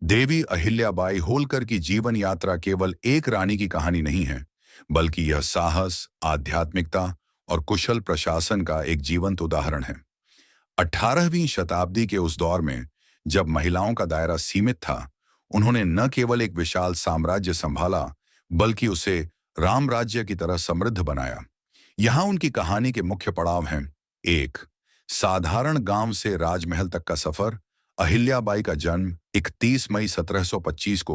देवी अहिल्याबाई होलकर की जीवन यात्रा केवल एक रानी की कहानी नहीं है, बल्कि यह साहस, आध्यात्मिकता और कुशल प्रशासन का एक जीवंत उदाहरण है। 18वीं शताब्दी के उस दौर में, जब महिलाओं का दायरा सीमित था, उन्होंने न केवल एक विशाल साम्राज्य संभाला, बल्कि उसे राम राज्य की तरह समृद्ध बनाया। यहाँ उनकी कहानी के मुख्य पड़ाव हैं। एक, साधारण गांव से राजमहल तक का सफर। अहिल्याबाई का जन्म 31 मई 1725 को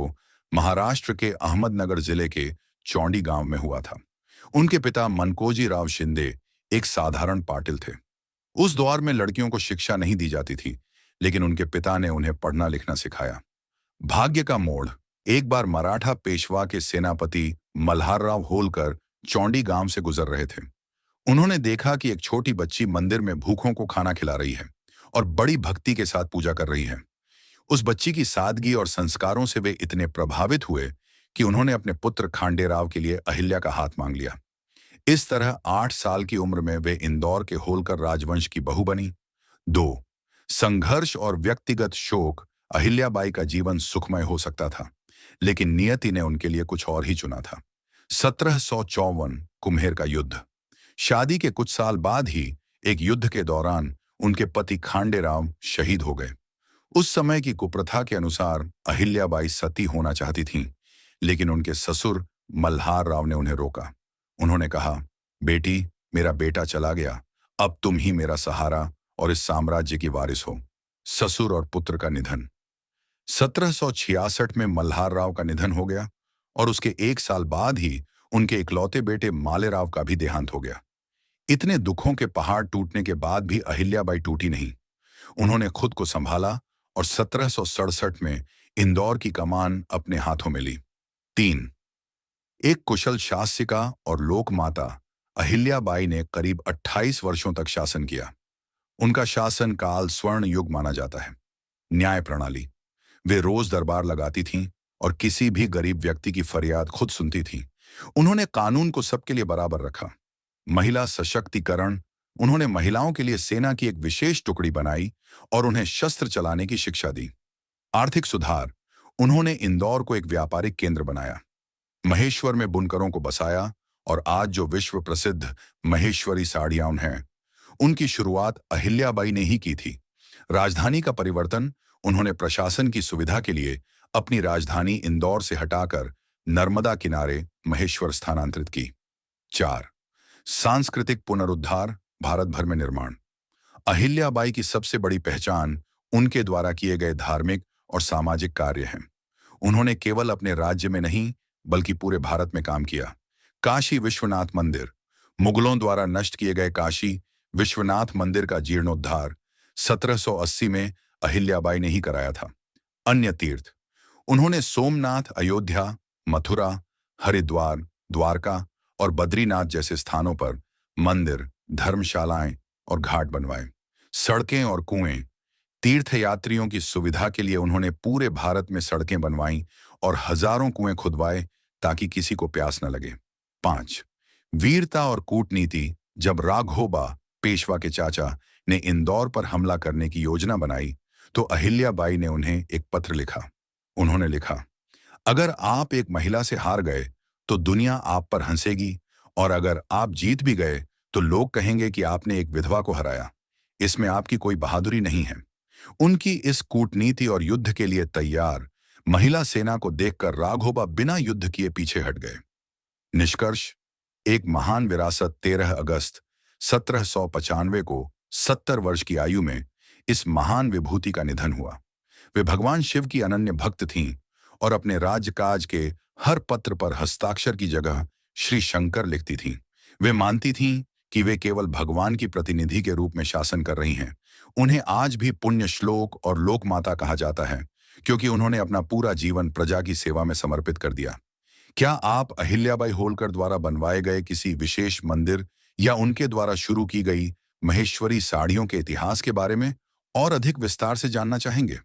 महाराष्ट्र के अहमदनगर जिले के चौंडी गांव में हुआ था। उनके पिता मनकोजी राव शिंदे एक साधारण पाटिल थे। उस दौर में लड़कियों को शिक्षा नहीं दी जाती थी, लेकिन उनके पिता ने उन्हें पढ़ना लिखना सिखाया। भाग्य का मोड़। एक बार मराठा पेशवा के सेनापति मल्हारराव होलकर चौंडी गांव से गुजर रहे थे। उन्होंने देखा कि एक छोटी बच्ची मंदिर में भूखों को खाना खिला रही है और बड़ी भक्ति के साथ पूजा कर रही है। उस बच्ची की सादगी और संस्कारों से वे इतने प्रभावित हुए कि उन्होंने अपने पुत्र खांडेराव के लिए अहिल्या का हाथ मांग लिया। इस तरह 8 साल की उम्र में वे इंदौर के होलकर राजवंश की बहू बनी। 2, संघर्ष और व्यक्तिगत शोक। अहिल्याबाई का जीवन सुखमय हो सकता था, लेकिन नियति ने उनके लिए कुछ और ही चुना था। 1754 कुम्हेर का युद्ध। शादी के कुछ साल बाद ही एक युद्ध के दौरान उनके पति खांडेराव शहीद हो गए। उस समय की कुप्रथा के अनुसार अहिल्याबाई सती होना चाहती थीं, लेकिन उनके ससुर मल्हार राव ने उन्हें रोका। उन्होंने कहा, बेटी, मेरा बेटा चला गया, अब तुम ही मेरा सहारा और इस साम्राज्य की वारिस हो। ससुर और पुत्र का निधन। 1766 में मल्हार राव का निधन हो गया और उसके 1 साल बाद ही उनके इकलौते बेटे मालेराव का भी देहांत हो गया। इतने दुखों के पहाड़ टूटने के बाद भी अहिल्याबाई टूटी नहीं। उन्होंने खुद को संभाला और 1767 में इंदौर की कमान अपने हाथों में ली। 3, एक कुशल शासिका और लोकमाता। अहिल्याबाई ने करीब 28 वर्षों तक शासन किया। उनका शासन काल स्वर्ण युग माना जाता है। न्याय प्रणाली। वे रोज दरबार लगाती थीं और किसी भी गरीब व्यक्ति की फरियाद खुद सुनती थीं। उन्होंने कानून को सबके लिए बराबर रखा। महिला सशक्तिकरण। उन्होंने महिलाओं के लिए सेना की एक विशेष टुकड़ी बनाई और उन्हें शस्त्र चलाने की शिक्षा दी। आर्थिक सुधार। उन्होंने इंदौर को एक व्यापारिक केंद्र बनाया, महेश्वर में बुनकरों को बसाया और आज जो विश्व प्रसिद्ध महेश्वरी साड़ियां हैं, उनकी शुरुआत अहिल्याबाई ने ही की थी। राजधानी का परिवर्तन। उन्होंने प्रशासन की सुविधा के लिए अपनी राजधानी इंदौर से हटाकर नर्मदा किनारे महेश्वर स्थानांतरित की। 4, सांस्कृतिक पुनरुद्धार। भारत भर में निर्माण। अहिल्याबाई की सबसे बड़ी पहचान उनके द्वारा किए गए धार्मिक और सामाजिक कार्य हैं। उन्होंने केवल अपने राज्य में नहीं, बल्कि पूरे भारत में काम किया। काशी विश्वनाथ मंदिर। मुगलों द्वारा नष्ट किए गए काशी विश्वनाथ मंदिर का जीर्णोद्धार 1780 में अहिल्याबाई ने ही कराया था। अन्य तीर्थ। उन्होंने सोमनाथ, अयोध्या, मथुरा, हरिद्वार, द्वारका और बद्रीनाथ जैसे स्थानों पर मंदिर, धर्मशालाएं और घाट बनवाए। सड़कें और कुएं। तीर्थयात्रियों की सुविधा के लिए उन्होंने पूरे भारत में सड़कें बनवाईं और हजारों कुएं खुदवाए ताकि किसी को प्यास न लगे। 5, वीरता और कूटनीति। जब राघोबा, पेशवा के चाचा, ने इंदौर पर हमला करने की योजना बनाई, तो अहिल्याबाई ने उन्हें एक पत्र लिखा। उन्होंने लिखा, अगर आप एक महिला से हार गए तो दुनिया आप पर हंसेगी, और अगर आप जीत भी गए तो लोग कहेंगे कि आपने एक विधवा को हराया। इसमें आपकी कोई बहादुरी नहीं है। उनकी इस कूटनीति और युद्ध के लिए तैयार महिला सेना को देखकर राघोबा बिना युद्ध किए पीछे हट गए। निष्कर्ष। एक महान विरासत। 13 अगस्त 1795 को 70 वर्ष की आयु में इस महान विभूति का निधन हुआ। वे भगवान शिव की अनन्य भक्त थीं और अपने राजकाज के हर पत्र पर हस्ताक्षर की जगह श्री शंकर लिखती थीं। वे मानती थीं कि वे केवल भगवान की प्रतिनिधि के रूप में शासन कर रही हैं। उन्हें आज भी पुण्य श्लोक और लोकमाता कहा जाता है, क्योंकि उन्होंने अपना पूरा जीवन प्रजा की सेवा में समर्पित कर दिया। क्या आप अहिल्याबाई होलकर द्वारा बनवाए गए किसी विशेष मंदिर या उनके द्वारा शुरू की गई महेश्वरी साड़ियों के इतिहास के बारे में और अधिक विस्तार से जानना चाहेंगे?